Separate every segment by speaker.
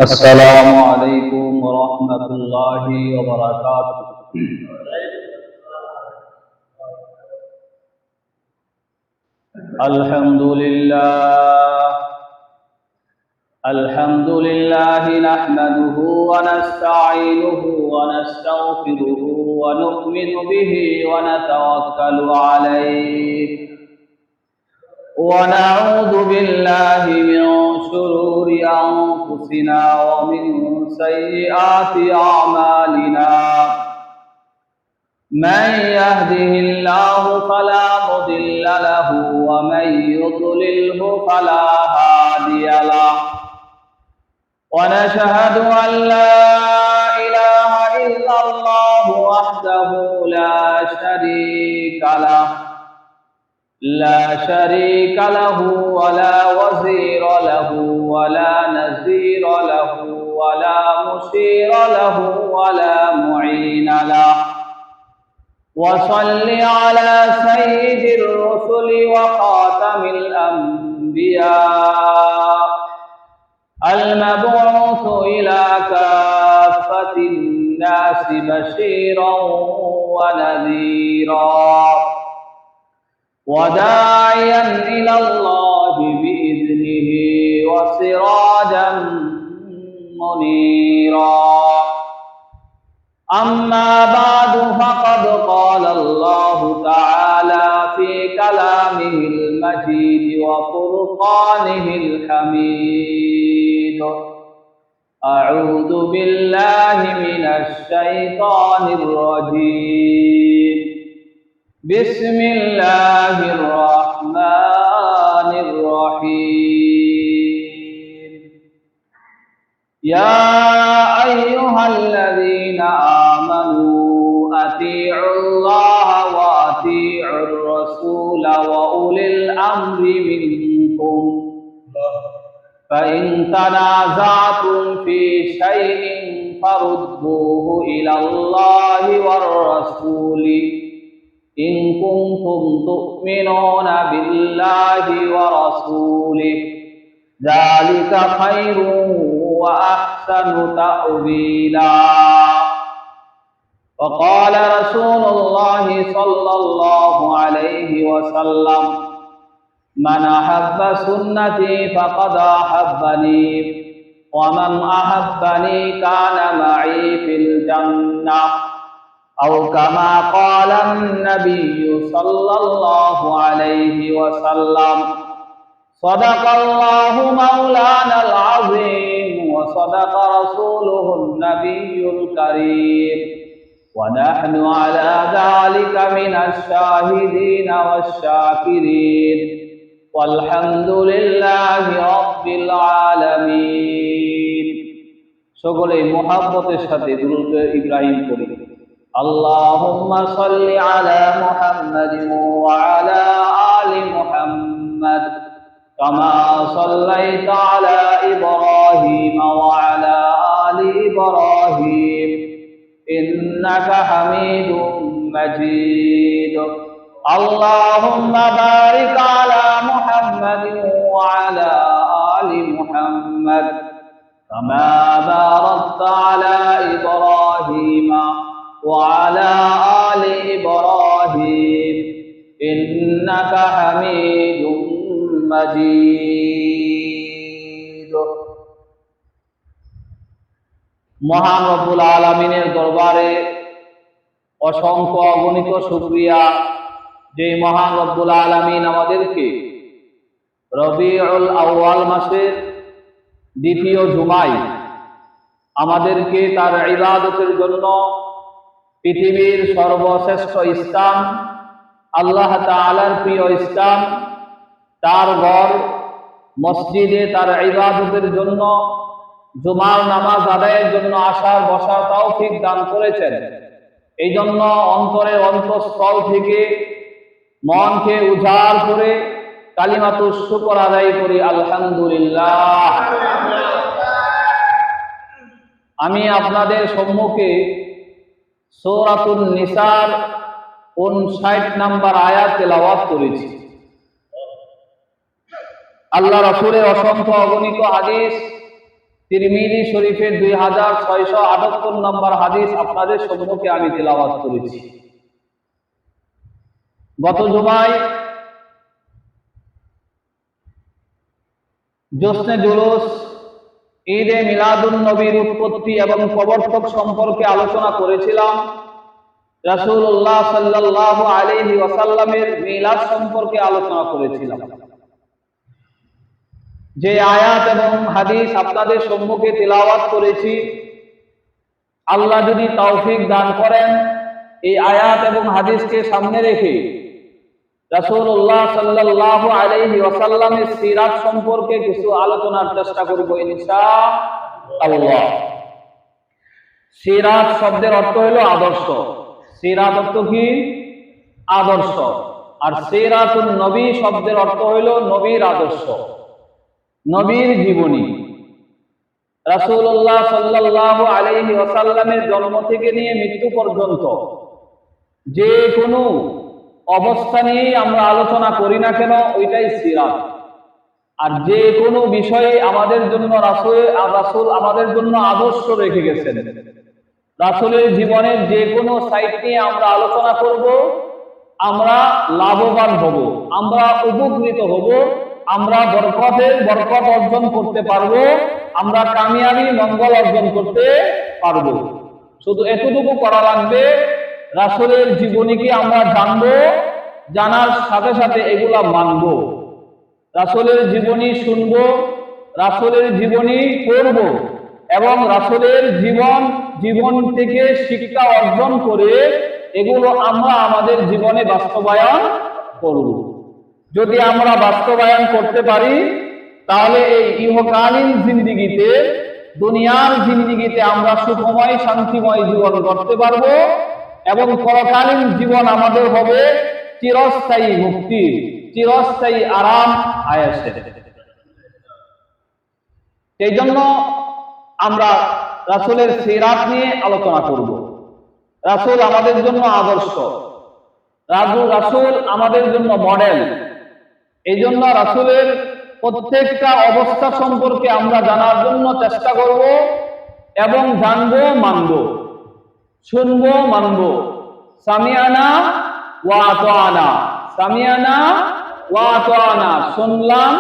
Speaker 1: السلام عليكم ورحمة الله وبركاته. الحمد لله نحمده ونستعينه ونستغفره ونؤمن به ونتوكل عليه ونعوذ بالله من شرور أنفسنا ومن سيئات أعمالنا. من يهده الله فلا مضل له ومن يضلله فلا هادي له. ونشهد أن لا إله إلا الله وحده لا شريك له ولا وزير له ولا نزير له ولا مشير له ولا معين له. وصل على سيد الرسل وخاتم الأنبياء المبعوث إلى كافة الناس بشيرا ونذيرا وداعيا إلى الله بإذنه وسراجا منيرا. أما بعد فقد قال الله تعالى في كلامه المجيد وفرقانه الحميد. أعوذ بالله من الشيطان الرجيم. بسم الله الرحمن الرحيم. يا أيها الذين آمنوا أطيعوا الله وأطيعوا الرسول وأولي الأمر منكم فإن تنازعتم في شيء فردوه إلى الله والرسول إن كنتم تؤمنون بالله ورسوله ذلك خير وأحسن تأويلا. وقال رسول الله صلى الله عليه وسلم: من أحب سنتي فقد أحبني ومن أحبني كان معي في الجنة أو كما قال النبي صلى الله عليه وسلم. صدق الله مولانا العظيم وصدق رسوله النبي الكريم ونحن على ذلك من الشاهدين والشاكرين والحمد لله رب العالمين. সকলেই মুহাব্বতের সাথে দুরূদ ইব্রাহিম পড়ি। اللهم صل على محمد وعلى آل محمد كما صليت على إبراهيم وعلى آل إبراهيم إنك حميد مجيد. اللهم بارك على محمد وعلى آل محمد كما باركت على إبراهيم وعلى آل إبراهيم إنك حميد مجيد. মহান রব্বুল আলামিনের দরবারে অসংখ্য অগণিত শুকরিয়া যে মহান রব্বুল আলামিন আমাদেরকে রবিউল আউয়াল মাসের দ্বিতীয় জুমায় আমাদেরকে তার ইবাদতের জন্য পৃথিবীর সর্বশ্রেষ্ঠ স্থান আল্লাহ তাআলার প্রিয় স্থান তার ঘর মসজিদে তার ইবাদতের জন্য জুমার নামাজ আদায়ের জন্য আসার বসার তৌফিক দান করেছেন। এই জন্য অন্তরের অন্তঃস্থল থেকে মনকে উজাড় করে কালিমাতুশ শুকর আদায় করি আলহামদুলিল্লাহ। আমি আপনাদের সম্মুখে সূরাতুন নিসার 59 নম্বর আয়াত তেলাওয়াত করেছি। আল্লাহ রাসূলের অসংখ্য অগণিত হাদিস তিরমিজি শরীফের 2678 নম্বর হাদিস আপনাদের সম্মুখে আমি তেলাওয়াত করেছি। গত জুমায় জোসনে জুলুস, ঈদে মিলাদুন নবীর উৎপত্তি এবং প্রবর্তক সম্পর্কে আলোচনা করেছিলাম। রাসূলুল্লাহ সাল্লাল্লাহু আলাইহি ওয়াসাল্লামের মিলাদ সম্পর্কে আলোচনা করেছিলাম। যে আয়াত এবং হাদিস আপনাদের সম্মুখে তেলাওয়াত করেছি, আল্লাহ যদি তৌফিক দান করেন এই আয়াত এবং হাদিসকে সামনে রেখে রাসূলুল্লাহ সাল্লাল্লাহু আলাইহি ওয়াসাল্লামের সিরাত সম্পর্কে কিছু আলোচনার চেষ্টা করব ইনশাআল্লাহ। সিরাত শব্দের অর্থ হলো আদর্শ। সিরাত অর্থ কি? আদর্শ। আর সিরাতুন নবী শব্দের অর্থ হলো নবীর আদর্শ, নবীর জীবনী। রাসূলুল্লাহ সাল্লাল্লাহু আলাইহি ওয়াসাল্লামের জন্ম থেকে নিয়ে মৃত্যু পর্যন্ত যে কোনো অবস্থা নিয়ে আমরা আলোচনা করি না কেন, ওইটাই সিরাত। আর যে কোনো বিষয়ে আমাদের জন্য রাসূল আমাদের জন্য আদর্শ রেখে গেছেন। রাসূলের জীবনের যে কোনো সাইড নিয়ে আমরা আলোচনা করব, আমরা লাভবান হব, আমরা উপকৃত হব, আমরা বরকত অর্জন করতে পারবো, আমরা কামিয়াবি মঙ্গল অর্জন করতে পারবো। শুধু এতটুকু করা লাগবে, রাসূলের জীবনীকে আমরা জানবো, জানার সাথে সাথে এগুলা মানবো। রাসূলের জীবনী শুনবো, রাসূলের জীবনী পড়ব এবং রাসূলের জীবন থেকে শিক্ষা অর্জন করে এগুলো আমরা আমাদের জীবনে বাস্তবায়ন করব। যদি আমরা বাস্তবায়ন করতে পারি তাহলে এই ইহকালীন জিন্দেগিতে, দুনিয়ার জিন্দেগিতে আমরা সুখময় শান্তিময় জীবন গড়তে পারবো এবং পরকালীন জীবন আমাদের হবে চিরস্থায়ী মুক্তি, চিরস্থায়ী আরাম আয়েশে। সেই জন্য আমরা রাসূলের সিরাত নিয়ে আলোচনা করব। রাসূল আমাদের জন্য আদর্শ, রাসূল আমাদের জন্য মডেল। এই জন্য রাসূলের প্রত্যেকটা অবস্থা সম্পর্কে আমরা জানার জন্য চেষ্টা করব এবং জানবো, মানবো, শুনবো, মানবো। সামিয়ানা ওয়া আতানা, সামিয়ানা ওয়া আতানা, শুনলাম,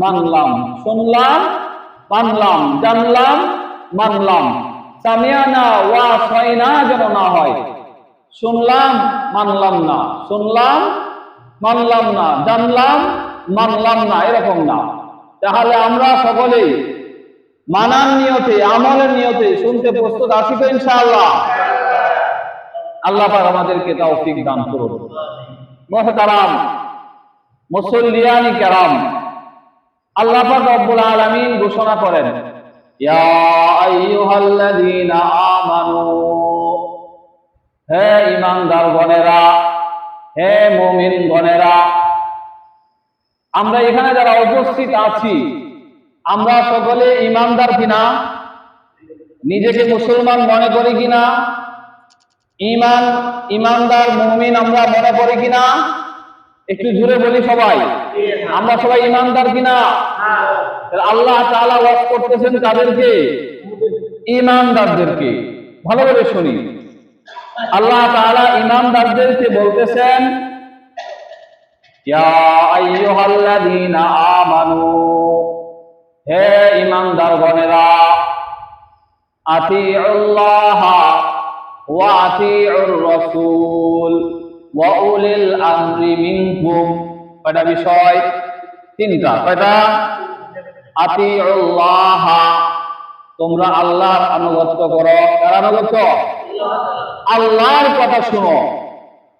Speaker 1: মানলাম, শুনলাম, মানলাম, জানলাম, মানলাম। সামিয়ানা ওয়া আসাইনা যেন না হয়, শুনলাম, মানলাম না, শুনলাম, মানলাম না, জানলাম, মানলাম না, এরকম না। তাহলে আমরা সকলেই মানার নিয়তে, আমলের নিয়তে শুনতে প্রস্তুত আছি তো ইনশাআল্লাহ? আল্লাহ পাক আমাদেরকে তৌফিক দান করুন। মুহতারাম মুসল্লিয়ানি কেরাম, আল্লাহ পাক রব্বুল আলামিন ঘোষণা করেন, ইয়া আইয়ুহাল্লাযীনা আমানু, হে ঈমানদার গণেরা, হে মুমিন গণেরা। আমরা এখানে যারা উপস্থিত আছি আমরা সকলে ঈমানদার কিনা? নিজেকে মুসলমান মনে করি কিনা? ঈমানদার মুমিন আমরা মনে করি কিনা? একটু জোরে বলি সবাই, আমরা সবাই ঈমানদার কিনা? আল্লাহ তাআলা ওয়াজ করতেছেন তাদেরকে, ঈমানদারদেরকে। ভালো করে শুনি, আল্লাহ তাআলা ঈমানদারদেরকে বলতেছেন, ইয়া আইয়ুহাল্লাযীনা আমানু, হে ঈমানদার গণেরা, আতিউল্লাহ ওয়া আতিউর রাসূল ওয়া উলিল আমরি মিনকুম। কয়টা বিষয়? তিনটা। কয়টা? আতিউল্লাহ, তোমরা আল্লাহর আনুগত্য করো। কার আনুগত্য? আল্লাহর কথা শুনো,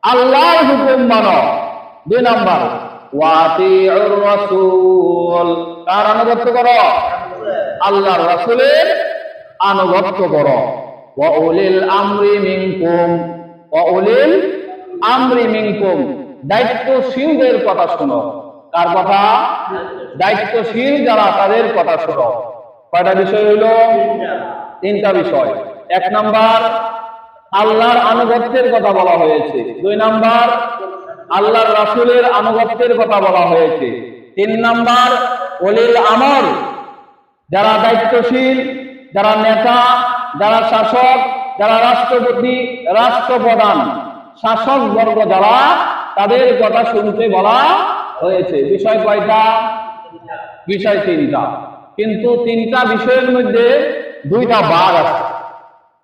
Speaker 1: আল্লাহর হুকুম মানো। 2 নাম্বার, ওয়া আতিউর রাসূল, কার আনুগত্য করো? আল্লাহর রাসূলের আনুগত্য করো। ওয়া উলিল আমরি মিনকুম, ওয়া উলিল আমরি মিনকুম, দায়িত্বশীলদের কথা শোনো। কার কথা? দায়িত্বশীল যারা তাদের কথা শোনো। কয়টা বিষয় হইল? তিনটা বিষয়। 1 নাম্বার আল্লাহর আনুগত্যের কথা বলা হয়েছে। 2 নাম্বার আল্লাহর রাসূলের আনুগত্যের কথা বলা হয়েছে। 3 নাম্বার উলিল আমর, যারা দায়িত্বশীল, যারা নেতা, যারা শাসক, যারা রাষ্ট্রপতি, রাষ্ট্রপ্রধান, শাসক বর্গ যারা, তাদের কথা শুনতে বলা হয়েছে। বিষয় কয়টা? বিষয় তিনটা। কিন্তু তিনটা বিষয়ের মধ্যে দুইটা ভাগ আছে।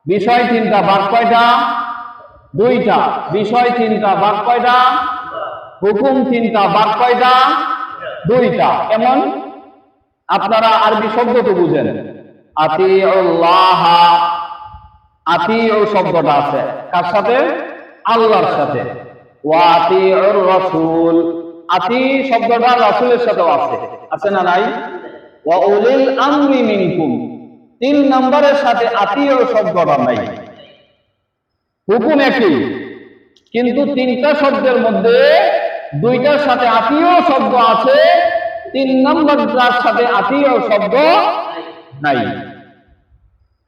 Speaker 1: বিষয় তিনটা, ভাগ কয়টা? দুইটা। বিষয় তিনটা, ভাগ কয়টা? হুকুম তিনটা, ভাগ কয়টা? দুইটা। কেমন? আপনারা আরবি শব্দ তো বুঝেন। আতিউল্লাহ, আতিউ শব্দটা আছে কার সাথে? আল্লাহর সাথে। ওয়া আতিউর রাসূল, আতি শব্দটা রাসূলের সাথেও আছে, আছে না নাই? ওয়া উলিল আমরি মিনকুম, তিন নম্বরের সাথে আতিউ শব্দটা নাই। হুকুম একই, কিন্তু তিনটা শব্দের মধ্যে দুইটার সাথে আতিউ শব্দ আছে, তিন নম্বরটার সাথে আতিউ শব্দ নাই।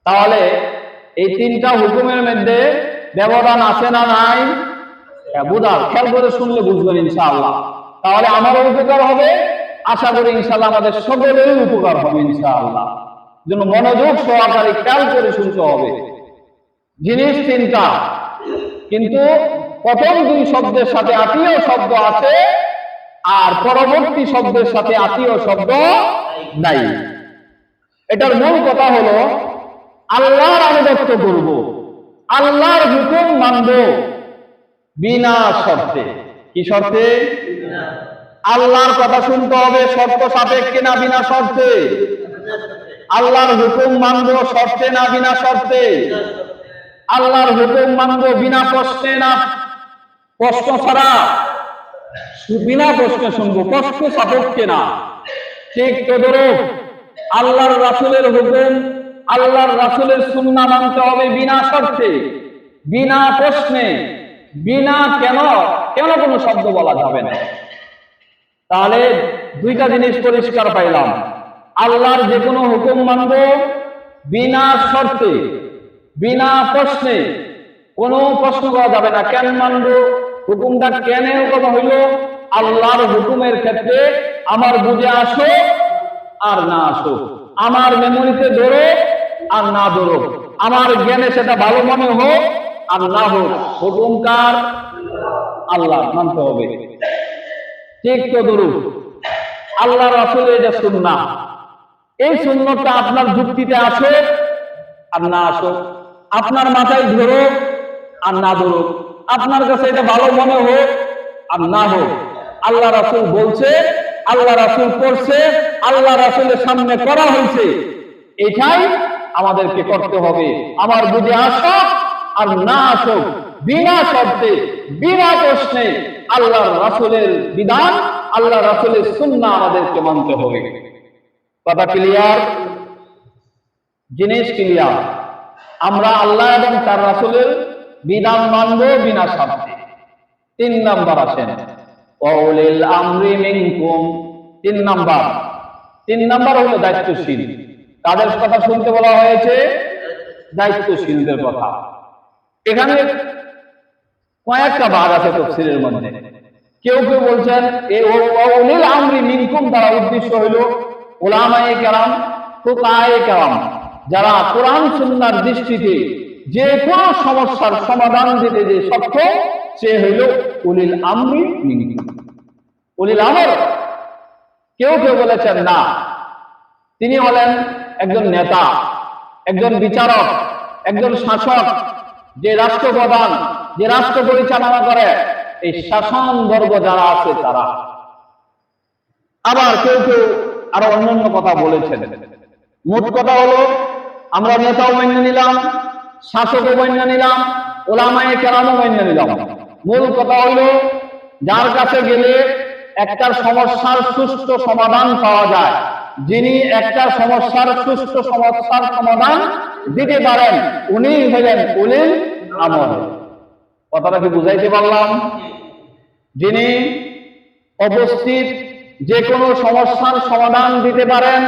Speaker 1: তাহলে এই তিনটা হুকুমের মধ্যে ব্যবধান আছে না নাই? বুঝার খেয়াল করে শুনলে বুঝবেন ইনশাআল্লাহ। তাহলে আমারও উপকার হবে, আশা করি ইনশাআল্লাহ আমাদের সকলেরই উপকার হবে ইনশাআল্লাহ। জন্য মনোযোগ সহকারে খেয়াল করে শুনতে হবে। জিনিস তিনটা, কিন্তু প্রথম দুই শব্দের সাথে আত্মীয় শব্দ আছে, আর পরবর্তী শব্দের সাথে আত্মীয় শব্দ নাই। এটার মূল কথা হলো আল্লাহর আনুগত্য করব, আল্লাহর হুকুম মানব বিনা শর্তে। কি শর্তে? আল্লাহর কথা শুনতে হবে শর্ত সাপেক্ষে না বিনা শর্তে? আল্লাহর হুকুম মানব শর্তে না বিনা শর্তে? আল্লাহর হুকুম মানব বিনা প্রশ্নে না প্রশ্ন ছাড়া? বিনা প্রশ্নে শুনবো, প্রশ্ন সাপেক্ষে না। ঠিক তদ্রূপ আল্লাহর রাসূলের হুকুম, আল্লাহর রাসূলের সুন্নাহ মানতে হবে বিনা শর্তে, বিনা প্রশ্নে, বিনা কেন কোনো শব্দ বলা যাবে না। তাহলে দুইটা জিনিস পরিষ্কার পাইলাম। আল্লাহর যে কোনো হুকুম মানব বিনা শর্তে, বিনা প্রশ্নে, কোনো প্রশ্ন করা যাবে না। কেন মানব? হুকুমটা কেন হুকুম হইল? আল্লাহর হুকুমের ক্ষেত্রে আমার বুঝে আসো আর না আসো, আমার মেমোরিতে ধরো আর না ধরো, আমার জ্ঞানে সেটা ভালো মনে হোক আর না হোক, হুকুমকার আল্লাহ মানতে হবে। ঠিক তো ধরুন আল্লাহ রাসূলের যে সুন্নাহ, এই সুন্নাহটা আপনার যুক্তিতে আছে আর না আসো, আপনার মাথায় ধরো আর না ধরো, আপনার কাছে এটা ভালো মনে হোক আর না হোক, আল্লাহ রাসূল বলছে, আল্লাহ রাসূল করছে, আল্লাহ রাসূলের সামনে করা হয়েছে, এটাই আমাদেরকে করতে হবে। আমার বুঝে আসো আর না আসো, বিনা শর্তে, বিনা প্রশ্নে আল্লাহর রাসূলের বিধান, আল্লাহ রাসূলের সুন্নাহ আমাদেরকে মানতে হবে। কথা ক্লিয়ার? জিনিস ক্লিয়ার। আমরা আল্লাহ এবং তার রাসূলের বিধান মানব বিনা শর্তে। তিন নাম্বার আসেন ওয়াউলিল আমরি মিনকুম। তিন নাম্বার হলো দায়িত্বশীল। তাদের কথা শুনতে বলা হয়েছে? দায়িত্বশীলদের কথা। এখানে কয়েকটা ভাগ আছে তাফসীরের মধ্যে। কেউ বলছেন এই ওয়াউলিল আমরি মিনকুম দ্বারা উদ্দেশ্য হলো উলামায়ে কেরাম, ফুকাহায়ে কেরাম, যারা কোরআন সুন্নাহর দৃষ্টিতে যে কোনো সমস্যার সমাধান দিতে যে সক্ষম, সে হইল উলিল আমরি মিনকুম, উলিল আমর। কেউ বলেছেন না, তিনি হলেন একজন নেতা, একজন বিচারক, একজন শাসক, যে রাষ্ট্রপ্রধান, যে রাষ্ট্র পরিচালনা করে, এই শাসন বর্গ যারা আছে তারা। আবার কেউ আরো অন্যান্য কথা বলেছেন। মোট কথা হলো আমরা নেতাও মেনে নিলাম, শাসকও মেনে নিলাম, উলামায়ে কেরামও মেনে নিলাম। মূল কথা হলো যার কাছে গেলে একটা সমস্যার সুষ্ঠু সমাধান পাওয়া যায়, যিনি একটা সমস্যার সুষ্ঠু সমস্যার সমাধান দিতে পারেন, উনি হলেন উলিল আমর। কথাটা কি বুঝাইতে পারলাম? যিনি উপস্থিত যে কোনো সমস্যার সমাধান দিতে পারেন,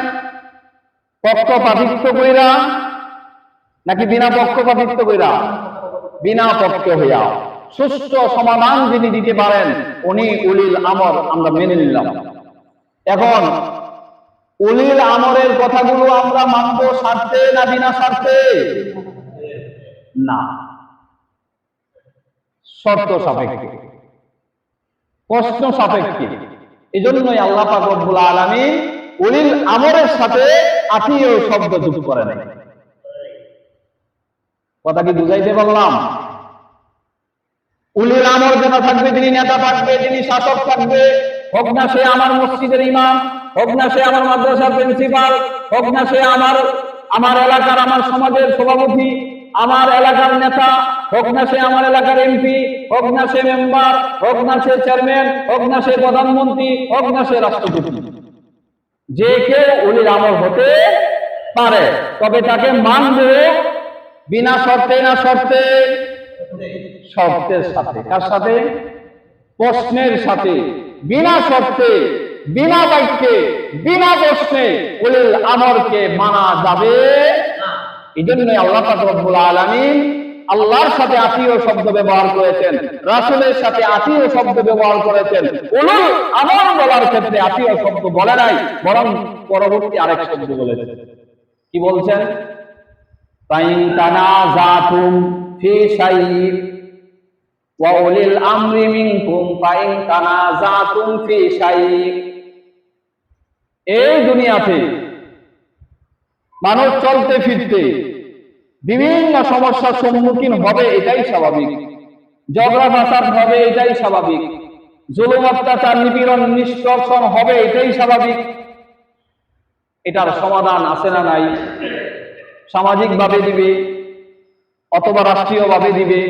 Speaker 1: পক্ষপাতিত্ব কইরা নাকি বিনা পক্ষপাতিত্ব কইরা? বিনা পক্ষ হইয়া সুষ্ঠু সমাধান যিনি দিতে পারেন, উনি উলিল আমর, আমরা মেনে নিলাম। এখন উলিল আমরের কথাগুলো আমরা মানব স্বার্থে না বিনা স্বার্থে? না, শর্ত সাপেক্ষে, প্রশ্ন সাপেক্ষে। এই জন্যই আল্লাহ পাক রব্বুল আলামিন উলিল আমরের সাথে আত্মীয় শব্দ যুক্ত করে নাই। কথা কি বুঝাইতে পারলাম? উলিল আমর যেন থাকবে, যিনি নেতা থাকবে, যিনি শাসক থাকবে, হোক না সে আমার মসজিদের ইমাম, হোক না সে আমার মাদ্রাসার প্রিন্সিপাল, হোক না সে আমার এলাকার, আমার সমাজের সভাপতি, আমার এলাকার নেতা, হোক না সে আমার এলাকার এমপি, হোক না সে মেম্বার, হোক না সে চেয়ারম্যান, হোক না সে প্রধানমন্ত্রী, হোক না সে রাষ্ট্রপতি, যে কেউ উলিল আমর হতে পারে, তবে তাকে মানবে বিনা শর্তে না শর্তে? শর্তের সাথে। কার সাথে? প্রশ্নের সাথে। বিনা শর্তে, বিনা বাক্যে, বিনা প্রশ্নে উলিল আমরকে মানা যাবে না। এই জন্যই আল্লাহ পাক রব্বুল আলামিন আল্লাহর সাথে আত্মীয় শব্দ ব্যবহার করেছেন, রাসূলের সাথে আত্মীয় শব্দ ব্যবহার করেছেন। উলিল আমর বলার ক্ষেত্রে আত্মীয় শব্দ বলে নাই, বরং পরবর্তী আরেক শব্দ বলেছেন। কি বলছেন? ফাইন তানাযাতুম ফি শাইইন ওয়া উলিল আমরি মিনকুম ফাইন তানাযাতুম ফি শাইইন। এই দুনিয়াতে মানুষ চলতে ফিরতে বিভিন্ন সমস্যার সম্মুখীন হবে, এটাই স্বাভাবিক। ঝগড়া ফাসাদ হবে, এটাই স্বাভাবিক। জুলুম, অত্যাচার, নিপীড়ন, নিষ্কর্ষণ হবে, এটাই স্বাভাবিক। এটার সমাধান আছে না নাই? সামাজিকভাবে দিবে, অথবা রাষ্ট্রীয়ভাবে দিবে,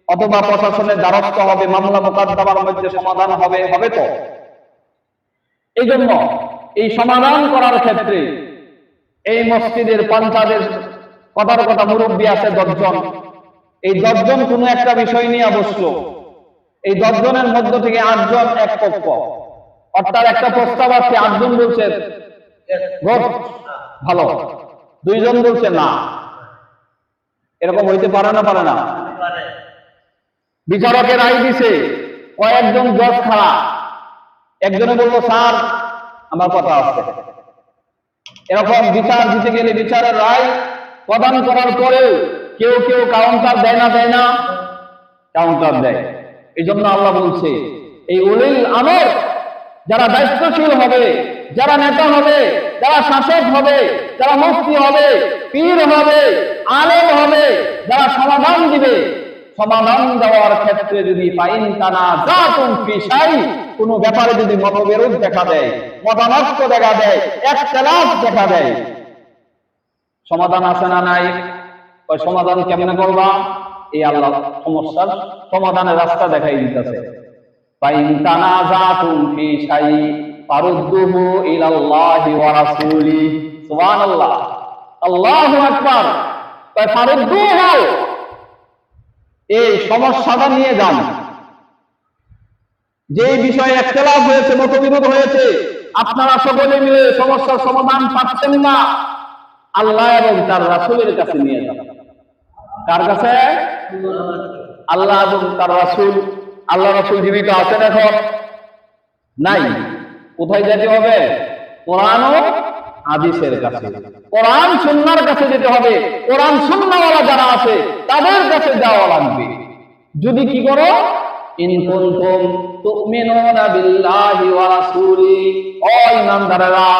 Speaker 1: অথবা প্রশাসনের দ্বারস্থ হবে, মামলা মোকদ্দমার মধ্যে সমাধান হবে, হবে তো? এই জন্য এই সমাধান করার ক্ষেত্রে এই মসজিদের পঞ্চায়েতের কথার কথা মুরব্বী আছে 10 জন। এই 10 জন কোনো একটা বিষয় নিয়ে বসলো। এই 10 জনের মধ্য থেকে 8 জন এক পক্ষ, অর্থাৎ একটা প্রস্তাব আছে, 8 জন বলছে ভালো, 2 জন বলছে না। এরকম হইতে পারে না? পারে না? বিচারকের রায় দিছে, কয়েকজন জজ খারাপ, একজনে বললো স্যার আমার কথা আছে। এরকম বিচার দিতে গেলে বিচারের রায় প্রদান করার পরেও কেউ কেউ কাউন্টার দেয় না? দেয় না? কাউন্টার দেয়। এই জন্য আল্লাহ বলছে এই উলিল আমর যারা দায়িত্বশীল হবে, যারা নেতা হবে, যারা শাসক হবে, যারা মুফতি হবে, পীর হবে, আলেম হবে, যারা সমাধান দিবে, সমাধান দেওয়ার ক্ষেত্রে যদি ফাইন তানাযাতুম ফি শাই, কোন ব্যাপারে যদি মতবিরোধ দেখা দেয়, মতানৈক্য দেখা দেয়, ইখতিলাফ দেখা দেয়, সমাধান আছে না নাই? ওই সমাধান কেমনে করবা? এই আল্লাহ সমস্যার সমাধানের রাস্তা দেখাই দিতেছে। ফাইন তানাযাতুম ফি শাই ফারুদ্দুহু ইলাল্লাহি ওয়া রাসূলি। সুবহানাল্লাহ, আল্লাহু আকবার। ফারুদ্দুহু, এই সমস্যাটা নিয়ে যান। যে বিষয়ে ইখতিলাফ হয়েছে, মতবিরোধ হয়েছে, আপনারা সকলে মিলে সমস্যার সমাধান পাচ্ছেন না, আল্লাহ এবং তার রাসূলের কাছে নিয়ে যান। কার কাছে? আল্লাহ এবং তার রাসূল। আল্লাহ রাসূল জীবিত আছেন এখন? নাই। কোথায় যেতে হবে? কোরআন ও হাদিসের কাছে, কোরআন সুন্নাহর কাছে যেতে হবে। কোরআন সুন্নাহওয়ালা যারা আছে তাদের কাছে যাওয়া লাগবে। যদি কি করো? ইন কুনতুম তুমিনুনা বিল্লাহি ওয়া রাসূলি, ও ঈমানদারেরা,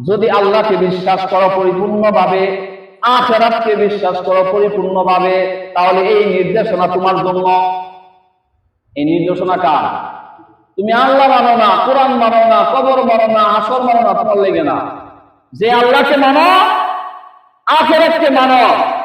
Speaker 1: যদি আল্লাহকে বিশ্বাস করো পরিপূর্ণভাবে, আখিরাতকে বিশ্বাস করো পরিপূর্ণভাবে, তাহলে এই নির্দেশনা তোমার জন্য। এই নির্দেশনা কার? তুমি আল্লাহ মানো না, কোরআন মানো না, কবর মানো না, আসর মানো না, তোমার লেগে না। যে আল্লাহকে মানো, আখিরাতকে মানো,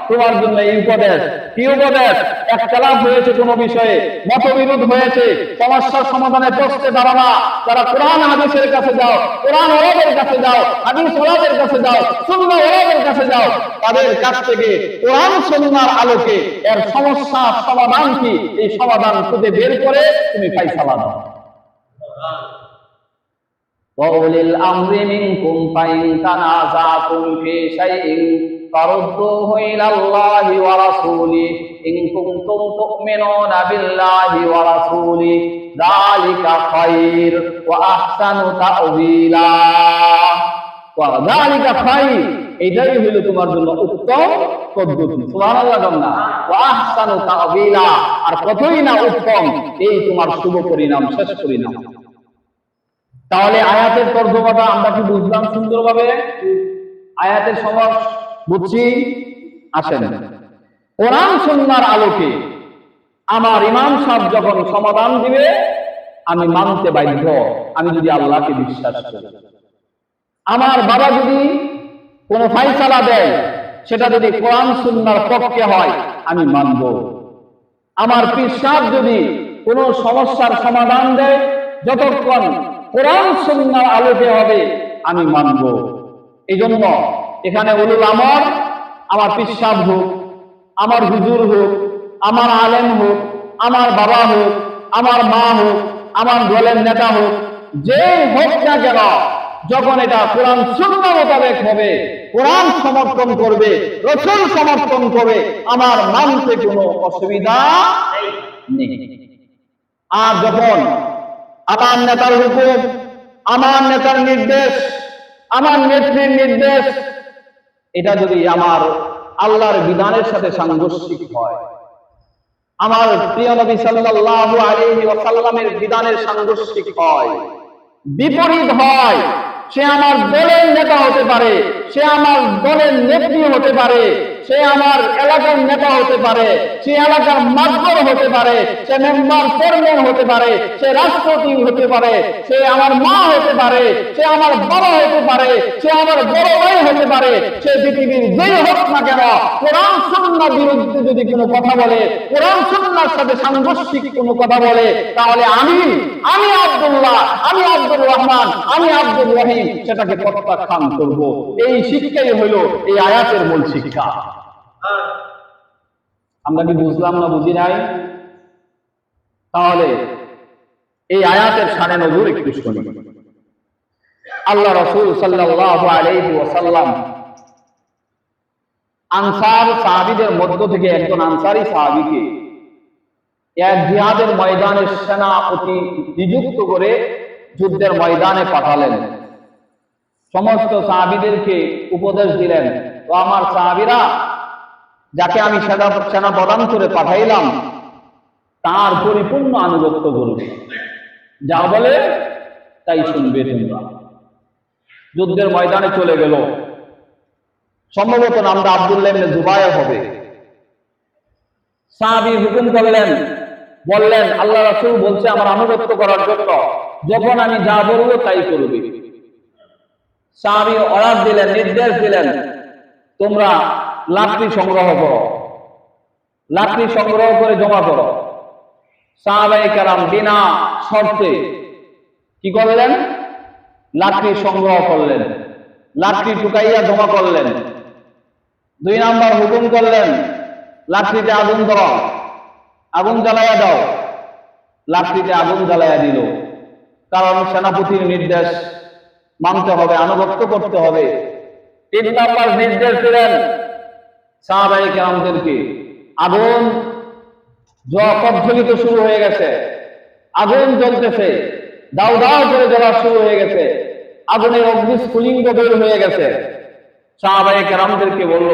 Speaker 1: তোমার জন্য এই উপদেশ। কি উপদেশ? ইখতিলাফ হয়েছে কোন বিষয়ে, মতবিরোধ হয়েছে, সমস্যার সমাধানে বসতে পারো না, তারা কোরআন হাদিসের কাছে যাও, কোরআন ওলামাদের কাছে যাও, হাদিস ওলামাদের কাছে যাও, সুন্নাহ ওলামাদের কাছে যাও। তাদের কাছ থেকে কোরআন সুন্নাহর আলোকে এর সমস্যার সমাধান কি, এই সমাধান খুঁজে বের করে তুমি ফায়সালা দাও। وَأُولِي الْأَمْرِ مِنْكُمْ فَإِنْ تَنَازَعْتُمْ فِي شَيْءٍ فَرُدُّوهُ إِلَى اللَّهِ وَرَسُولِهِ إِن كُنتُمْ تُؤْمِنُونَ بِاللَّهِ وَرَسُولِهِ ذَلِكَ خَيْرٌ وَأَحْسَنُ تَأْوِيلًا। ওয়াযালিকা খায়র, এটাই হলো তোমার জন্য উত্তম পদ্ধতি। সুবহানাল্লাহ বলনা। ওয়া আহসানু তা'বিলা, আর কতই না উত্তম এই তোমার শুভ পরিণাম, শেষ পরিণাম। তাহলে আয়াতের তর্জমাটা আমরা কি বুঝলাম সুন্দরভাবে? আয়াতের সমাজ বুঝছি? আসেন, কোরআন সুন্নাহর আলোকে আমার ইমাম সাহেব যখন সমাধান দিবে আমি মানতে বাধ্য, আমি যদি আল্লাহকে বিশ্বাস করি। আমার বাবা যদি কোন ফায়সালা দেয় সেটা যদি কোরআন সুন্নাহর পক্ষে হয় আমি মানব। আমার পীর সাহেব যদি কোন সমস্যার সমাধান দেয় যতক্ষণ কোরআন সুন্নাহর আলোকে হবে আমি মানব। এই জন্য এখানে উলুল আমর, আমার পীর সাহেব হোক, আমার হুজুর হোক, আমার আলেম হোক, আমার বাবা হোক, আমার মা হোক, আমার দলের নেতা হোক, যে হোক না কেন, যখন এটা কোরআন সুন্নাহ মোতাবেক হবে, কোরআন সমর্থন করবে, রাসূল সমর্থন করবে, আমার মানতে কোনো অসুবিধা নেই। আর যখন আমার নেতার হুকুম, আমার নেতার নির্দেশ, আমার নেত্রীর নির্দেশ, এটা যদি আমার আল্লাহর বিধানের সাথে সাংঘর্ষিক হয়, আমার প্রিয় নবী সাল্লাল্লাহু আলাইহি ওয়াসাল্লামের বিধানের সাংঘর্ষিক হয়, বিপরীত হয়, সে আমার দলের নেতা হতে পারে, সে আমার দলের নেত্রী হতে পারে, সে আমার এলাকার নেতা হতে পারে, সে এলাকার মাতবর হতে পারে, সে মেম্বার চেয়ারম্যান হতে পারে, সে রাষ্ট্রপতি হতে পারে, সে আমার মা হতে পারে, সে আমার বাবা হতে পারে, সে আমার বড় ভাই হতে পারে, সে পৃথিবীর যেই হোক না কেন, কোরআন সুন্নাহর বিরুদ্ধে যদি কোনো কথা বলে, কোরআন সুন্নাহর সাথে সাংঘর্ষিক কোনো কথা বলে, তাহলে আমি আব্দুল্লাহ, আমি আব্দুর রহমান, আমি আব্দুর রহিম সেটাকে প্রত্যাখ্যান করব। এই শিক্ষাই হলো এই আয়াতের মূল শিক্ষা। আমরা কি বুঝলাম না বুঝি নাই? তাহলে এই আয়াতের শানে নজর একটু শুনি। আল্লাহ রাসূল সাল্লাল্লাহু আলাইহি ওয়াসাল্লাম আনসার সাহাবীদের মধ্য থেকে একজন আনসারী সাহাবীকে এক জিহাদের ময়দানে সেনাপতি নিযুক্ত করে যুদ্ধের ময়দানে পাঠালেন। সমস্ত সাহাবীদেরকে উপদেশ দিলেন, ও আমার সাহাবীরা, যাকে আমি সেনা প্রদান করে পাঠাইলাম তার পরিপূর্ণ আনুগত্য করবে, যা বলে তাই শুনবে তোমরা। যুদ্ধের ময়দানে চলে গেল। সম্ভবত নামটা আব্দুল্লাহ ইবনে জুবায়ের হবে। সাহাবী হুকুম করলেন, বললেন আল্লাহ রাসূল বলছে আমার আনুগত্য করার জন্য, যখন আমি যা বলবো তাই করবে। সাহাবী অর্ডার দিলেন, নির্দেশ দিলেন, তোমরা লাকড়ি সংগ্রহ করো, লাকড়ি সংগ্রহ করে জমা করো। সাহাবায়ে কেরাম বিনা শর্তে কি করলেন? লাকড়ি সংগ্রহ করলেন, লাকড়ি টুকাইয়া জমা করলেন। 2 নাম্বার হুকুম করলেন, লাকড়িতে আগুন দাও, আগুন জ্বালাইয়া দাও। লাকড়িতে আগুন জ্বালাইয়া দিল, কারণ সেনাপতির নির্দেশ মানতে হবে, আনুগত্য করতে হবে। 3 নাম্বার নির্দেশ দিলেন সাহাবায়ে কেরামদেরকে, আগুন প্রজ্বলিত শুরু হয়ে গেছে, আগুন জ্বলতেছে, দাউ দাউ করে জ্বলা শুরু হয়ে গেছে, আগুনের অগ্নিস্ফুলিঙ্গ বের হয়ে গেছে। সাহাবায়ে কেরামদেরকে বলল,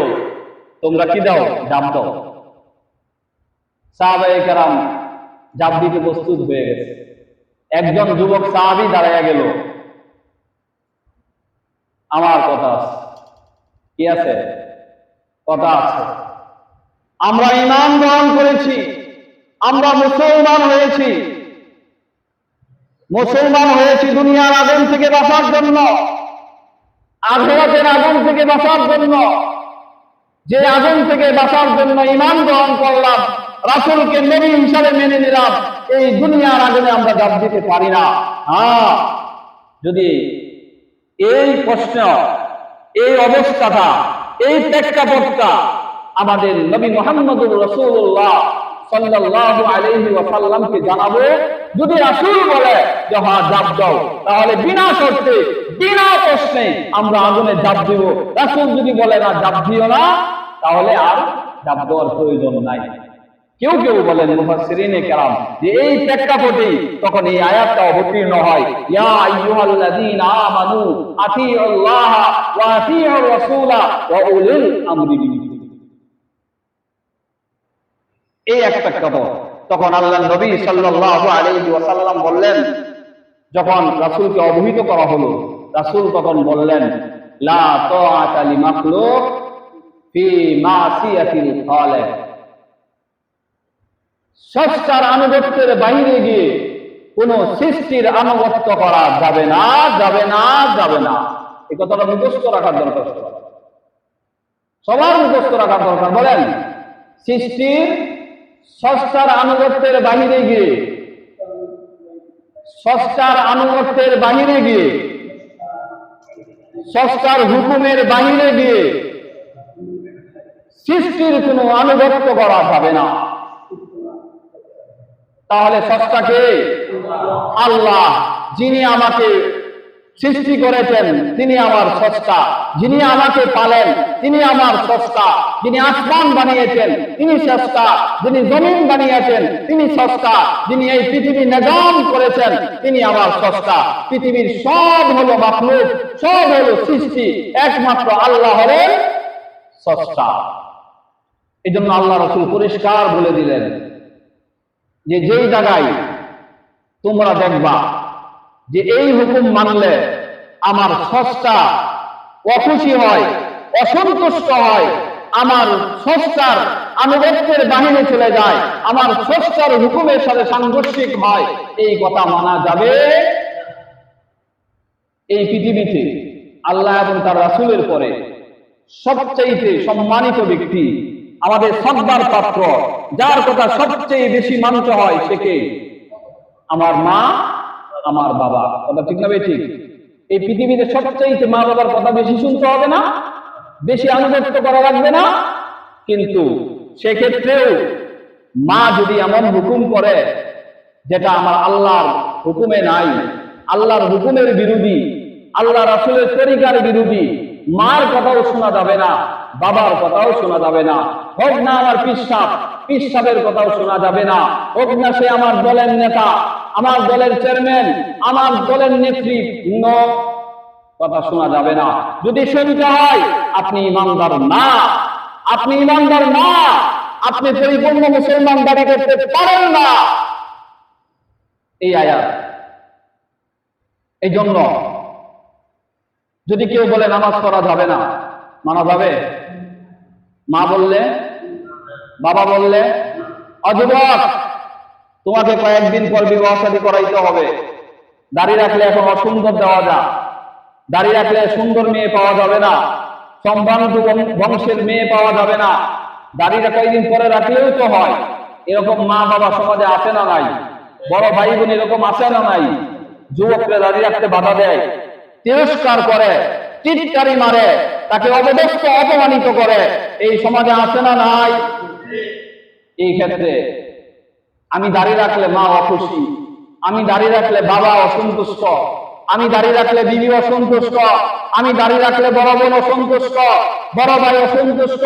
Speaker 1: তোমরা কি দাও? জাপ দাও। সাহাবায়ে কেরাম জাপ দিতে প্রস্তুত হয়ে গেছে। একজন যুবক সাহাবী দাঁড়াইয়া গেল, আমার কথা আছে, কি আছে? কথা আছে। আমরা ঈমান গ্রহণ করেছি, আমরা মুসলমান হয়েছি, মুসলমান হয়েছি দুনিয়ার আগুন থেকে বাঁচার জন্য, আখিরাতের আগুন থেকে বাঁচার জন্য। যে আগুন থেকে বাঁচার জন্য ঈমান গ্রহণ করলাম, রাসূলকে নবী হিসাবে মেনে নিলাম, এই দুনিয়ার আগুনে আমরা ঝাঁপ দিতে পারি না। হ্যাঁ, যদি এই প্রশ্ন, এই অবস্থাটা, এই প্রেক্ষাপটটা আমাদের নবী মুহাম্মদুর রাসূলুল্লাহ সাল্লাল্লাহু আলাইহি ওয়াসাল্লামকে জানাবো, যদি রাসূল বলে যে হ্যাঁ ঝাঁপ দাও, তাহলে বিনা শর্তে, বিনা প্রশ্নে আমরা আগুনে ঝাঁপ দিব। রাসূল যদি বলে না ঝাঁপ দিও না, তাহলে আর ঝাঁপ দেওয়ার প্রয়োজন নাই। কেউ কেউ বলেন মুফাসসিরিনে কেরাম যে এই প্রেক্ষাপটেই তখন এই আয়াতটা অবতীর্ণ হয়, ইয়া আইয়ুহাল্লাযীনা আমানু আতিউল্লাহ ওয়া আতিউর রাসূলা ওয়া উলিল আমরি মিনকুম। এই এক প্রেক্ষাপট। তখন আল্লাহর নবী সাল্লাল্লাহু আলাইহি ওয়াসাল্লাম বললেন, যখন রাসূলকে অবহিত করা হলো, রাসূল তখন বললেন, লা তাআতা লিমাখলুক ফি মাসিয়াতিল খালিক। স্রষ্টার আনুগত্যের বাইরে গিয়ে কোন সৃষ্টির আনুগত্য করা যাবে না, যাবে না, যাবে না। এই কথাটা মুখস্থ রাখার দরকার, সবার মুখস্থ রাখার দরকার। বলেন, সৃষ্টির স্রষ্টার আনুগত্যের বাহিরে গিয়ে, স্রষ্টার আনুগত্যের বাহিরে গিয়ে, স্রষ্টার হুকুমের বাহিরে গিয়ে সৃষ্টির কোনো আনুগত্য করা যাবে না। তাহলে স্রষ্টাকে আল্লাহ, যিনি আমাকে সৃষ্টি করেছেন তিনি আমার স্রষ্টা, যিনি আমাকে পালেন তিনি আমার স্রষ্টা, যিনি আসমান বানিয়েছেন তিনি স্রষ্টা, যিনি জমিন বানিয়েছেন তিনি স্রষ্টা, যিনি এই পৃথিবী নিজাম করেছেন তিনি আমার স্রষ্টা। পৃথিবীর সব হলো মাখলুক, সব হলো সৃষ্টি, একমাত্র আল্লাহ হলেন স্রষ্টা। এই জন্য আল্লাহ রাসূল পরিষ্কার বলে দিলেন যে যেই জায়গায় তোমরা দেখবা যে এই হুকুম মানলে আমার স্রষ্টা অখুশি হয়, অসন্তুষ্ট হয়, আমার স্রষ্টার আনুগত্যের বাহিরে চলে যায়, আমার স্রষ্টার হুকুমের সাথে সাংঘর্ষিক হয়, এই কথা মানা যাবে। এই পৃথিবীতে আল্লাহ এবং তার রাসূলের পরে সবচেয়ে সম্মানিত ব্যক্তি, আমাদের শ্রদ্ধার পাত্র, যার কথা সবচেয়ে বেশি মানতে হয় সে কে? আমার মা, আমার বাবা। কথা ঠিক না ঠিক? এই পৃথিবীতে সবচেয়ে মা বাবার কথা বেশি শুনতে হবে না, বেশি আনুগত্য করা লাগবে না। কিন্তু সেক্ষেত্রেও মা যদি এমন হুকুম করে যেটা আমার আল্লাহর হুকুমে নাই, আল্লাহর হুকুমের বিরোধী, আল্লাহ রাসূলের তরিকার বিরোধী, মার কথাও শোনা যাবে না, বাবার কথাও শোনা যাবে না। হোক না আমার পীর সাহেবের কথাও শোনা যাবে না, হোক না সে আমার দলের নেতা, আমার দলের চেয়ারম্যান, আমার দলের নেত্রী, কথা শোনা যাবে না। যদি শুনতে হয় আপনি ইমানদার না, আপনি ইমানদার না, আপনি পরিপূর্ণ মুসলমান দাবি করতে পারেন না। এই আয়াত। এই জন্য যদি কেউ বলে নামাজ পড়া যাবে না, মানা যাবে? মা বললে, বাবা বললে, অযুবক তোমাকে কয়েকদিন পর বিবাহ শাদী করাইতে হবে, দাড়ি রাখলে এখন অসুন্দর দেওয়া যায়, দাড়ি রাখলে সুন্দর মেয়ে পাওয়া যাবে না, সম্ভ্রান্ত বংশের মেয়ে পাওয়া যাবে না, দাড়িটা কয়েকদিন পরে রাখলেও তো হয়। এরকম মা বাবা সমাজে আছে না নাই? বড় ভাই বোন এরকম আছে না নাই? যুবকরা দাড়ি রাখতে বাধা দেয়, তিরস্কার করে, টিটকারি মারে, তাকে অবদস্থ অপমানিত করে, এই সমাজে আছে না নাই? এই ক্ষেত্রে আমি দাড়ি রাখলে মা অখুশি, আমি দাড়ি রাখলে বাবা অসন্তুষ্ট, আমি দাড়ি রাখলে বিবি অসন্তুষ্ট, আমি দাড়ি রাখলে বড় বোন অসন্তুষ্ট, বড় ভাই অসন্তুষ্ট।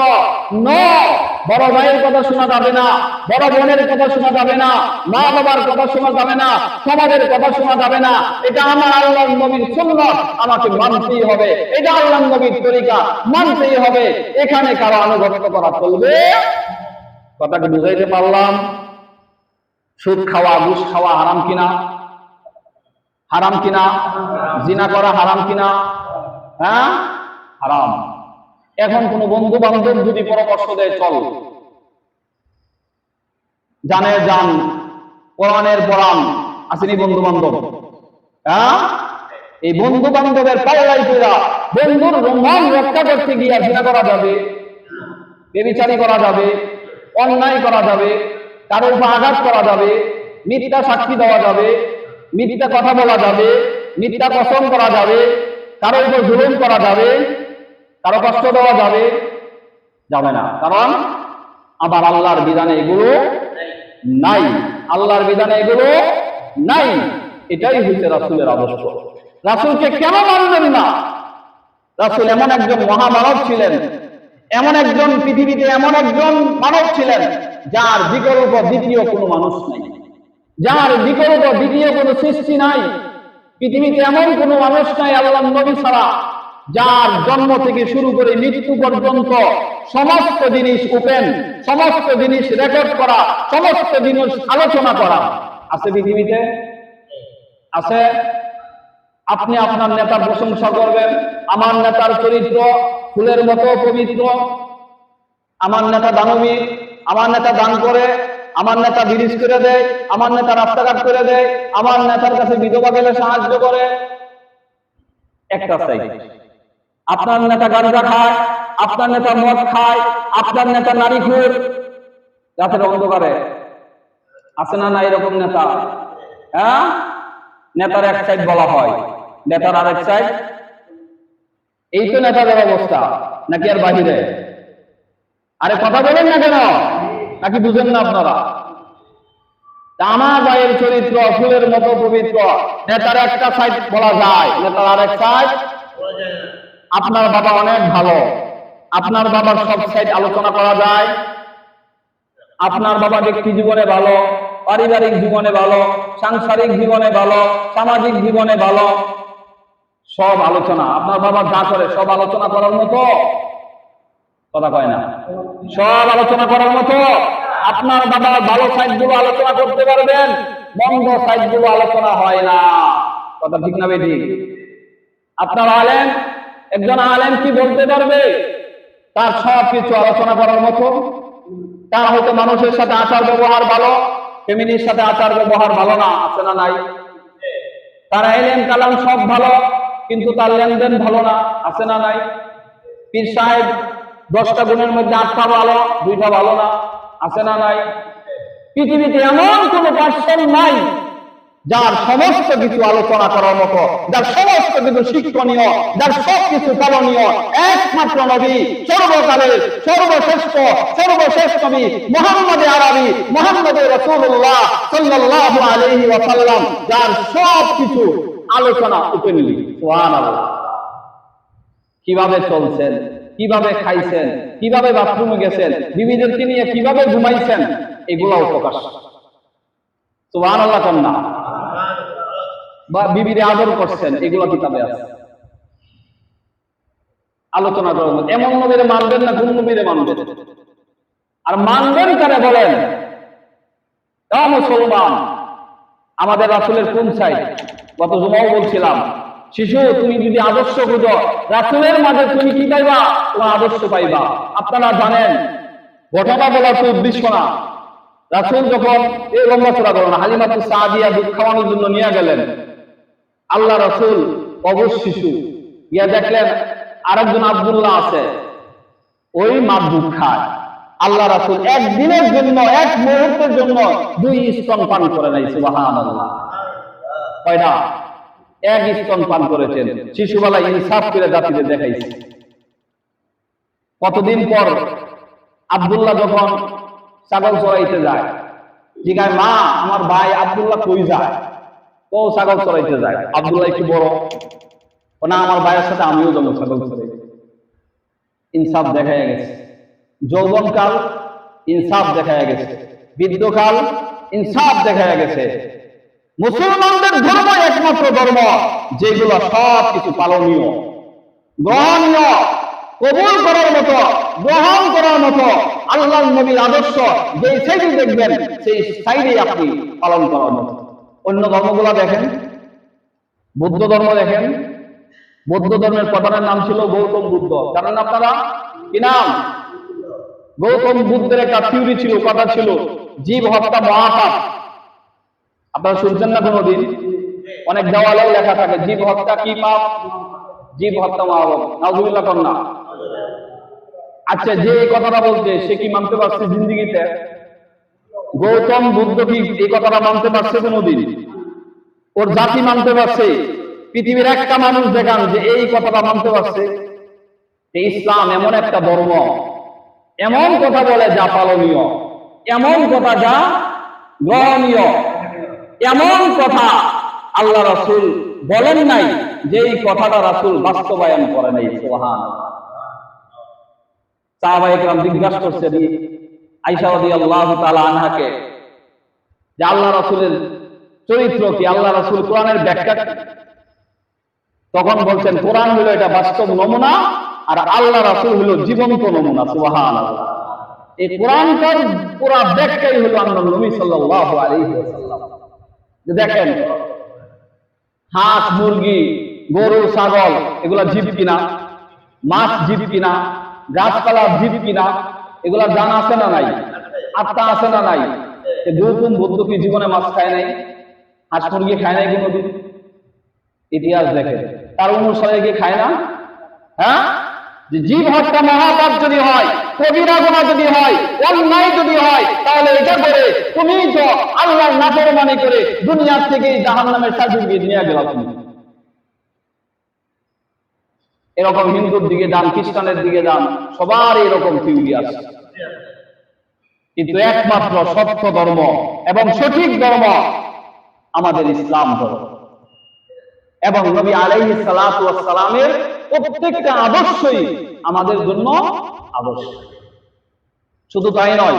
Speaker 1: বড় ভাইয়ের কথা শোনা যাবে না, বড় বোনের কথা শোনা যাবে না, মা বাবার কথা শোনা যাবে না, সমাজের কথা শোনা যাবে না। এটা আমার আল্লাহর নবীর সুন্নাত, আমাকে মানতেই হবে। এটা আল্লাহর নবীর তরিকা, মানতেই হবে। এখানে কারো আনুগত্য করা চলবে? কথাকে বুঝাইতে পারলাম? সুদ খাওয়া, ঘুষ খাওয়া হারাম কিনা? হারাম কিনা? জিনা করা হারাম কিনা? হ্যাঁ, হারাম। এখন কোন বন্ধু বান্ধব যদি পরামর্শ দেয় চল, জানের জান, কোরআনের পরাণ, আসেনি বন্ধু বান্ধব? হ্যাঁ, এই বন্ধু বান্ধবের পাল্লাই কইরা বন্ধুর মান রক্ষা করতে গিয়ে জিনা করা যাবে, বেবিচারি করা যাবে, অন্যায় করা যাবে, কারোর উপর আঘাত করা যাবে, মিথ্যা সাক্ষী দেওয়া যাবে, মিথ্যা কথা বলা যাবে, মিথ্যা কসম করা যাবে, কারোর উপর জুলুম করা যাবে, কারো কষ্ট দেওয়া যাবে? যাবে না। কারণ আবার আল্লাহর বিধানে এগুলো নাই, আল্লাহর বিধানে এগুলো নাই। এটাই হচ্ছে রাসূলের আদর্শ। রাসূলকে কেন মানবেন না? রাসূল এমন একজন মহামানব ছিলেন, এমন একজন পৃথিবীতে এমন একজন মানব ছিলেন যার বিকল্প দ্বিতীয় কোনো মানুষ নাই, যার বিকল্প দ্বিতীয় কোনো সৃষ্টি নাই। পৃথিবীতে এমন কোনো মানুষ নাই আল্লাহর নবী ছাড়া, যার জন্ম থেকে শুরু করে মৃত্যু পর্যন্ত সমস্ত জিনিস ওপেন, সমস্ত জিনিস রেকর্ড করা, সমস্ত জিনিস আলোচনা করা আছে পৃথিবীতে? আছে? আপনি আপনার নেতার প্রশংসা করবেন, আমার নেতার চরিত্র ফুলের মতো পবিত্র, আমার নেতা দানবীর, আমার নেতা দান করে, আমার নেতা ব্রিজ করে দেয়, আমার নেতা রাস্তাঘাট করে দেয়, আমার নেতার কাছে বিধবা গেলে সাহায্য করে। একটা সাইড। আপনার নেতা গাঁজা খায়, আপনার নেতা মদ খায়, আপনার নেতা নারীখোর, রাতের অন্ধকারে। আছে না না এরকম নেতা? হ্যাঁ, নেতার এক সাইড বলা হয়, নেতার আরেক সাইড। এই তো নেতাদের অবস্থা, নাকি আর বাহিরে? আরে কথা বলেন না কেন? নাকি বুঝেন না আপনারা? আমার ভাইয়ের চরিত্র ফুলের মতো পবিত্র, নেতার একটা সাইড বলা যায়, নেতার আরেক সাইড। আপনার বাবা অনেক ভালো, আপনার বাবার সব সাইড আলোচনা করা যায়। আপনার বাবা ব্যক্তি জীবনে ভালো, পারিবারিক জীবনে ভালো, সাংসারিক জীবনে ভালো, সামাজিক জীবনে ভালো, সব আলোচনা। আপনার বাবা যা করে সব আলোচনা করার মতো? কথা কয় না। সব আলোচনা করার মতো? আপনার বাবার ভালো সাইড গুলো আলোচনা করতে পারবেন, মন্দ সাইড গুলো আলোচনা হয় না। কথা ঠিক না বেঠিক? আপনার আলেম, একজন আলেম কি বলতে পারবে তার সব কিছু আলোচনা করার মতো? তার হয়তো মানুষের সাথে আচার ব্যবহার ভালো, ফ্যামিলির সাথে আচার ব্যবহার ভালো না, আছে না নাই? তার এলেম কালাম সব ভালো, কিন্তু তার লেনদেন ভালো না, আছে না নাই? পীর সাহেব 10টা গুণের মধ্যে 8টা ভালো, 2টা ভালো না, আছে না নাই? পৃথিবীতে এমন কোন পার্সন নাই যার সমস্ত কিছু আলোচনা করার মতো, যার সমস্ত কিছু শিক্ষণীয়, যার সব কিছু পালনীয় একমাত্র নবী, সর্বকালের সর্বশ্রেষ্ঠ সর্বশেষ নবী মুহাম্মদ আরবি, মুহাম্মদ রাসূলুল্লাহ সাল্লাল্লাহু আলাইহি ওয়াসাল্লাম, যার সব কিছু আলোচনা উপেনলি। সুবহানাল্লাহ। কিভাবে চলছেন, কিভাবে খাইছেন, কিভাবে বাথরুমে গেছেন, বিবিদেরকে নিয়ে কিভাবে ঘুমাইছেন, এগুলাও প্রকাশ। সুবহানাল্লাহ কন্যা। বা বিবিরে আদর করছেন, এগুলো কিতাবে আছে, আলোচনা করবেন। এমন নবীরে মানবেন না কোন নবীরে মানবেন? আর মানবেন কারে বলেন? মুসলমান, আমাদের রাসূলের কোন সাইড? গত জুমাও বলছিলাম, শিশু তুমি যদি আদর্শ খুঁজো, রাসূলের মাঝে তুমি কি পাইবা? তোমার আদর্শ পাইবা। আপনারা জানেন, ঘটনা বলার তো উদ্দেশ্য না, রাসূল যখন এই লম্বা চড়া করো না, হালিমাতুস সাদিয়া দুধ খাওয়ানোর জন্য নিয়ে গেলেন, আল্লাহ রাসূল অবশ শিশু গিয়া দেখলেন আরেকজন আব্দুল্লাহ আছে, ওই মা দুধ খায়। আল্লাহ রাসূল একদিনের জন্য, এক মুহূর্তের জন্য 2 স্তন পান করে নাই। সুবহানাল্লাহ। কয়টা? 1 স্তন পান করেছেন। শিশুবেলা ইনসাফ করে জাতিতে দেখাইছে। কতদিন পর আব্দুল্লাহ যখন ছাগল চড়াইতে যায়, জিগায় মা আমার ভাই আব্দুল্লাহ কই যায়? ও ছাগল চড়াইতে যায়। আব্দুল্লাহ একটু বড়, না আমার ভাইয়ের সাথে আমিও যাবো ছাগল চড়াইতে। ইনসাফ দেখা গেছে। যৌবনকাল ইনসাফ দেখা গেছে, বৃদ্ধকাল ইনসাফ দেখা গেছে। মুসলমানদের ধর্ম একমাত্র ধর্ম যেগুলো সব কিছু পালনীয়, গ্রহণীয়, কবুল করার মতো, গ্রহণ করার মতো। আল্লাহর নবীর আদর্শ যে সাইডে দেখবেন সেই সাইডে আপনি পালন করার মতো। অন্য ধর্মগুলো দেখেন, বৌদ্ধ ধর্ম দেখেন, বৌদ্ধ ধর্মের প্রধানের নাম ছিল গৌতম বুদ্ধ। জানেন আপনারা কি নাম? গৌতম বুদ্ধের একটা থিওরি ছিল, কথা ছিল, জীব হত্যা মহাপাপ। আপনারা শুনছেন না কোনোদিন? অনেক দেওয়ালেও লেখা থাকে জীব হত্যা কি পাপ, জীব হত্যা মহাপাপ। নাউজুবিল্লাহ কন্যা। আচ্ছা, যে এই কথাটা বলছে সে কি মানতে পারছে জিন্দিগিতে? গৌতম বুদ্ধ কি এই কথাটা মানতে পারছে কোনোদিন? ওর জাতি মানতে পারছে? পৃথিবীর একটা মানুষ দেখান যে এই কথাটা মানতে পারছে? ইসলাম এমন একটা ধর্ম, এমন কথা বলে যা পালনীয়, এমন কথা যা গ্রহণীয়, এমন কথা আল্লাহ রাসূল বলেন নাই যে এই কথাটা রাসূল বাস্তবায়ন করে নাই। সুবহানাল্লাহ। সাহাবায়ে কেরাম জিজ্ঞাসা করছে, আয়েশা রাদিয়াল্লাহু তাআলা আনহাকে যে আল্লাহ রাসূলের চরিত্র কি, আল্লাহ রাসূল কোরআনের ব্যাখ্যা কি, তখন বলছেন কোরআন হলো এটা বাস্তব নমুনা আর আল্লাহ রাসূল হলো জীবন্ত নমুনা। সুবহানাল্লাহ। এই কোরআনটার পুরো ব্যাখ্যাই হলো আল্লাহর নবী সাল্লাল্লাহু আলাইহি ওয়াসাল্লাম। দেখেন হাঁস, মুরগি, গরু, ছাগল এগুলা জীব কিনা, মাছ জীব কিনা, গাছপালা জীব কিনা, এগুলা জান আছে না নাই, আত্মা আছে না নাই? গৌতম বুদ্ধ কি জীবনে মাছ খায় নাই, হাঁস মুরগি খায় নাই কোনোদিন? ইতিহাস দেখে তার অনুসারে কি খায় না? হ্যাঁ, যে জীব হত্যা মহাপাপ যদি হয়, কবিরা গুনাহ যদি হয়, অন্যায় যদি হয়, তাহলে এটা করে তুমি তো আল্লাহর নাফরমানি করে দুনিয়া থেকে জাহান্নামের সার্টিফিকেট নিয়ে গেল। তুমি এরকম হিন্দুর দিকে যান, খ্রিস্টানের দিকে যান, সবার এরকম থিওরি আছে, কিন্তু একমাত্র সত্য ধর্ম এবং সঠিক ধর্ম আমাদের ইসলাম ধর্ম এবং নবী আলাইহিস সালাতু ওয়াস সালামের প্রত্যেকটা আদর্শই আমাদের জন্য আদর্শ। শুধু তাই নয়,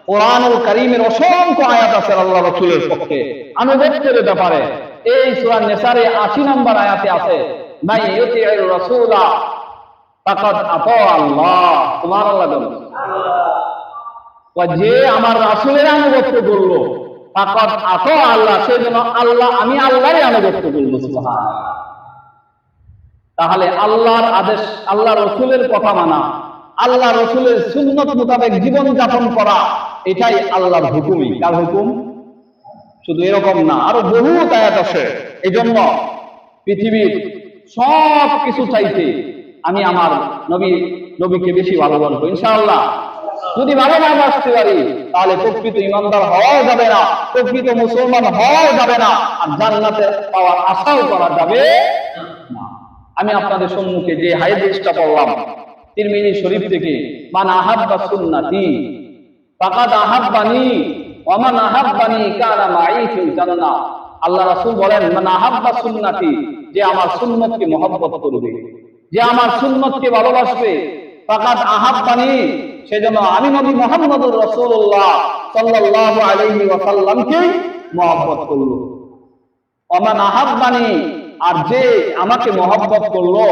Speaker 1: কোরআনুল কারীমের অসংখ্য আয়াত আছে আল্লাহ রাসূলের পক্ষে আনুগত্যের ব্যাপারে। এই সূরা নিসার ৮০ নম্বর আয়াতে আছে, মাই ইউতিউর রাসূলা ফাকাদ আতা আল্লাহ। সুবহানাল্লাহ। যে আমার রাসূলের আনুগত্য করলো, ফাকাদ আতা আল্লাহ, সেজন্য আল্লাহ, আমি আল্লাহরই আনুগত্য করব। সুবহানাল্লাহ। তাহলে আল্লাহর আদেশ, আল্লাহ রাসূলের কথা মানা, আল্লাহ রাসূলের সুন্নাত মোতাবেক জীবন যাপন করা, এটাই আল্লাহর হুকুমই। কার হুকুম? শুধু এরকম না, আরো বহু আয়াত আছে। এজন্য পৃথিবীর সব কিছু চাইতে আমি আমার নবীকে বেশি ভালোবাসবো ইনশাআল্লাহ। যদি ভালোবাসতে পারি তাহলে প্রকৃত ইমানদার হওয়া যাবে না, প্রকৃত মুসলমান হওয়া যাবে না, আর জান্নাতে পাওয়ার আশাও করা যাবে না। আমি আপনাদের সম্মুখে যে হাদিসটা পড়লাম তিরমিজি শরীফ থেকে, মান আহাব্বা সুন্নতি ফাকাদ আহাব্বানি ওয়া মান আহাব্বানি কানা মাই ফিল জান্নাহ। আল্লাহ রাসূল বলেন, মান আহাব্বা সুন্নতি, যে আমার সুন্নতকে মহব্বত করবে, যে আমার সুন্নতকে ভালোবাসবে, ফাকাদ আহাব্বানি, সেজন্য আমি নবী মুহাম্মদুর রাসূলুল্লাহ সাল্লাল্লাহু আলাইহি ওয়াসাল্লামকে মহব্বত করব। ওয়া মান আহাব্বানি, আর যে আমাকে মহব্বত করলো,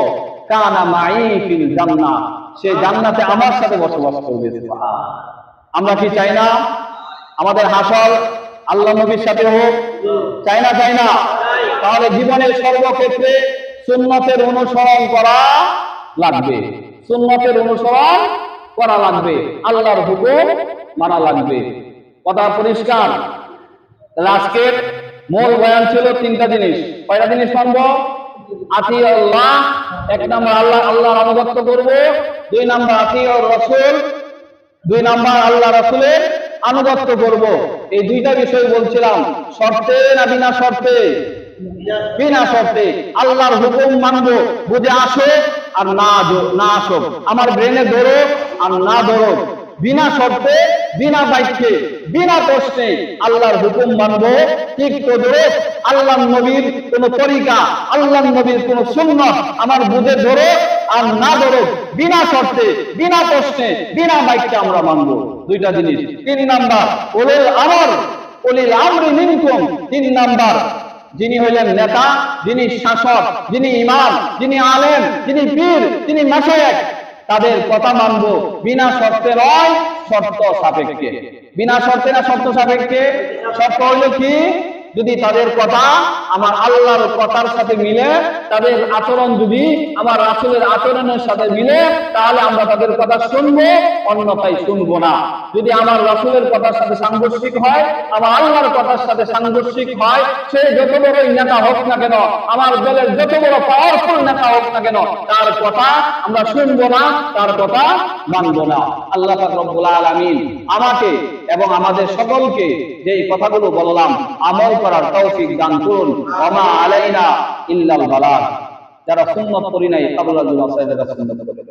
Speaker 1: কানা মাই ফিল জান্নাহ, সে জান্নাতে আমার সাথে বসবাস করবে। আমরা কি চাই না আমাদের হাসর আল্লাহ নবীর সাথে হোক? চাই না? চাই না? তাহলে জীবনের সর্বক্ষেত্রে সুন্নতের অনুসরণ করা লাগবে, সুন্নতের অনুসরণ করা লাগবে, আল্লাহর হুকুম মানা লাগবে। কথা পরিষ্কার? আজকের মূল বয়ান ছিল তিনটা জিনিস। কয়টা জিনিস মানব? আতি আল্লাহ, এক নম্বর আল্লাহর আনুগত্য করব, দুই নম্বর আতি রাসূল, দুই নম্বর আল্লাহ রাসূলের আনুগত্য করব। এই দুইটা বিষয় বলছিলাম, শর্তে না বিনা শর্তে? বিনা শর্তে। আল্লাহর হুকুম মানব, বুঝে আসো আর না আসো, আমার ব্রেনে ধরো আর না ধরো, বিনা শর্তে, বিনা বাক্যে, বিনা প্রশ্নে আল্লাহর হুকুম মানব। ঠিক তদ্রুপ আল্লাহর নবীর কোন তরিকা, আল্লাহর নবীর কোন সুন্নাত আমার বুঝে ধরো আর না ধরো, বিনা শর্তে, বিনা প্রশ্নে, বিনা বাক্যে আমরা মানব। দুইটা জিনিস। তিন নাম্বার উলিল আমরি মিনকুম, তিন নাম্বার যিনি হইলেন নেতা, যিনি শাসক, যিনি ইমাম, যিনি আলেম, যিনি পীর, যিনি মাশায়েখ, তাদের কথা মানব বিনা শর্তে নয়, শর্ত সাপেক্ষে। বিনা শর্তে না শর্ত সাপেক্ষে? শর্ত হলো কি? যদি তাদের কথা আমার আল্লাহর কথার সাথে মিলে, তাদের আচরণ যদি আমার রাসূলের আচরণের সাথে মিলে, তাহলে আমরা তাদের কথা শুনবো, অন্যথায় শুনবো না। যদি আমার রাসূলের কথার সাথে সাংঘর্ষিক হয়, আমার আল্লাহর কথার সাথে সাংঘর্ষিক হয়, সে যত বড়ই নেতা হোক না কেন, আমার দলের যত বড় পাওয়ারফুল নেতা হোক না কেন, তার কথা আমরা শুনবো না, তার কথা মানবো না। আল্লাহ পাক রব্বুল আলামিন আমাকে এবং আমাদের সকলকে যে কথাগুলো বললাম আমল করার তৌফিক দান করুন। ওমা আলাইনা ইল্লাল বালাগ। যারা সুন্নাত করি নাই, কাবুল আল্লাহ সাইয়্যিদাত সুন্নাত করে।